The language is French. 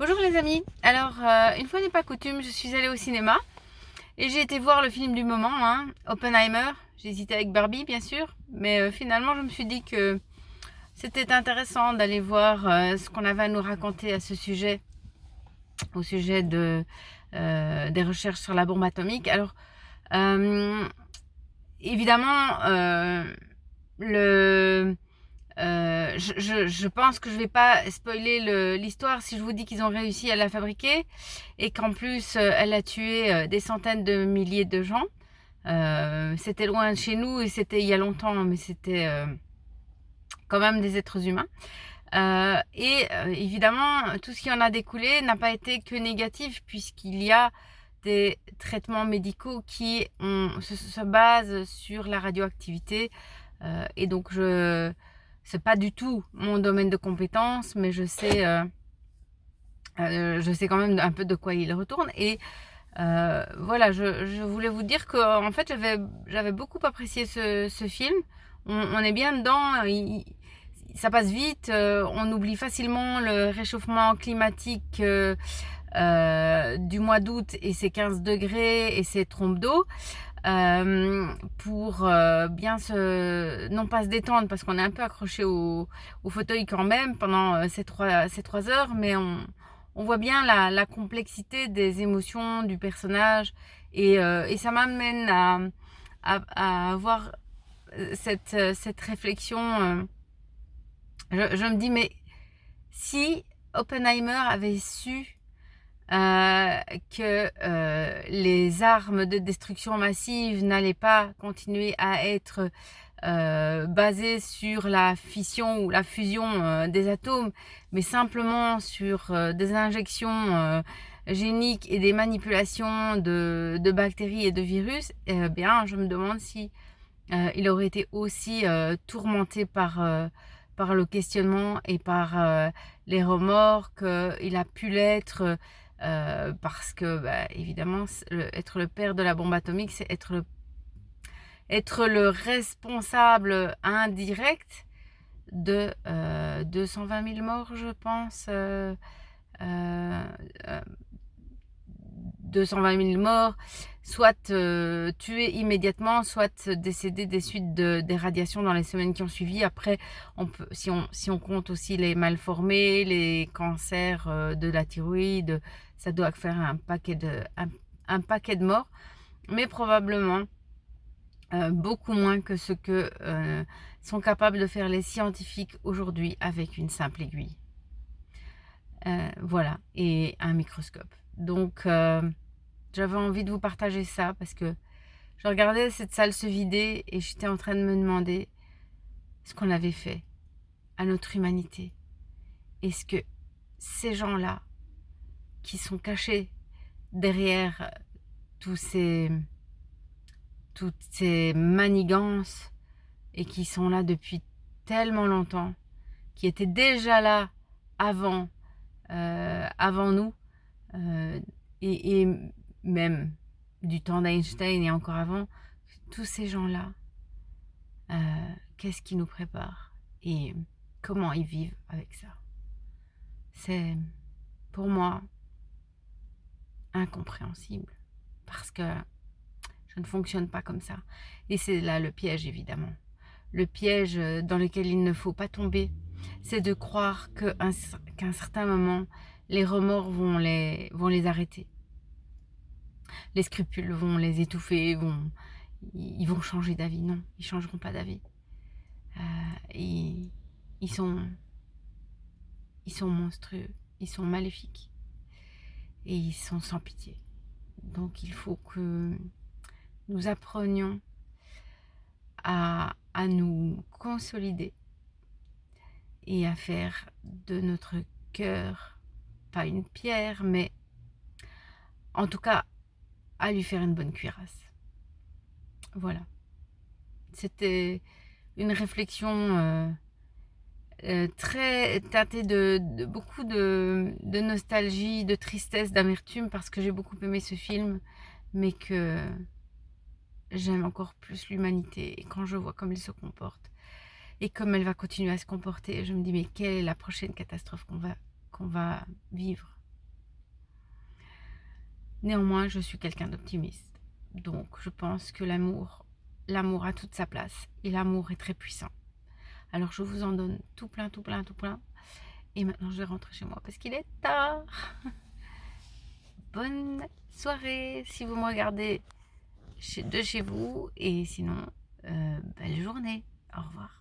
Bonjour les amis, alors une fois n'est pas coutume, je suis allée au cinéma et j'ai été voir le film du moment, Oppenheimer. J'ai hésité avec Barbie bien sûr, mais finalement je me suis dit que c'était intéressant d'aller voir ce qu'on avait à nous raconter à ce sujet, au sujet des recherches sur la bombe atomique. Alors euh, évidemment, le je pense que je vais pas spoiler l'histoire si je vous dis qu'ils ont réussi à la fabriquer et qu'en plus elle a tué des centaines de milliers de gens. C'était loin de chez nous et c'était il y a longtemps, mais c'était quand même des êtres humains. Évidemment, tout ce qui en a découlé n'a pas été que négatif puisqu'il y a des traitements médicaux qui se basent sur la radioactivité. Et donc, c'est pas du tout mon domaine de compétence, mais je sais quand même un peu de quoi il retourne. Et voilà, je voulais vous dire que en fait, j'avais beaucoup apprécié ce film. On est bien dedans. Ça passe vite. On oublie facilement le réchauffement climatique du mois d'août et ses 15 degrés et ses trompes d'eau. Pour bien non pas se détendre parce qu'on est un peu accroché au fauteuil quand même pendant ces 3 heures, mais on voit bien la complexité des émotions du personnage et ça m'amène à avoir cette réflexion. Je me dis, mais si Oppenheimer avait su euh, que les armes de destruction massive n'allaient pas continuer à être basées sur la fission ou la fusion des atomes, mais simplement sur des injections géniques et des manipulations de bactéries et de virus, eh bien, je me demande si il aurait été aussi tourmenté par le questionnement et par les remords qu'il a pu l'être parce que, bah, évidemment, être le père de la bombe atomique, c'est être le responsable indirect de 220 000 morts, je pense. Euh, euh, 220 000 morts, soit tués immédiatement, soit décédés des suites des radiations dans les semaines qui ont suivi. Après, si on compte aussi les malformés, les cancers de la thyroïde, ça doit faire un paquet de morts, mais probablement beaucoup moins que ce que sont capables de faire les scientifiques aujourd'hui avec une simple aiguille. Voilà, et un microscope. Donc, j'avais envie de vous partager ça parce que je regardais cette salle se vider et j'étais en train de me demander ce qu'on avait fait à notre humanité. Est-ce que ces gens-là qui sont cachés derrière tous ces, toutes ces manigances et qui sont là depuis tellement longtemps, qui étaient déjà là avant, avant nous, et même du temps d'Einstein et encore avant, tous ces gens-là, qu'est-ce qui nous prépare et comment ils vivent avec ça. C'est pour moi incompréhensible parce que je ne fonctionne pas comme ça. Et c'est là le piège évidemment. Le piège dans lequel il ne faut pas tomber, c'est de croire qu'à un certain moment, les remords vont les arrêter. Les scrupules vont les étouffer, ils vont changer d'avis. Non, ils changeront pas d'avis. Ils sont monstrueux, ils sont maléfiques et ils sont sans pitié. Donc il faut que nous apprenions à nous consolider et à faire de notre cœur, pas une pierre, mais en tout cas à lui faire une bonne cuirasse. Voilà. C'était une réflexion très teintée de beaucoup de nostalgie, de tristesse, d'amertume parce que j'ai beaucoup aimé ce film, mais que j'aime encore plus l'humanité. Et quand je vois comme elle se comporte et comme elle va continuer à se comporter, je me dis mais quelle est la prochaine catastrophe qu'on va vivre? Néanmoins, je suis quelqu'un d'optimiste. Donc, je pense que l'amour a toute sa place. Et l'amour est très puissant. Alors, je vous en donne tout plein, tout plein, tout plein. Et maintenant, je vais rentrer chez moi parce qu'il est tard. Bonne soirée si vous me regardez de chez vous. Et sinon, belle journée. Au revoir.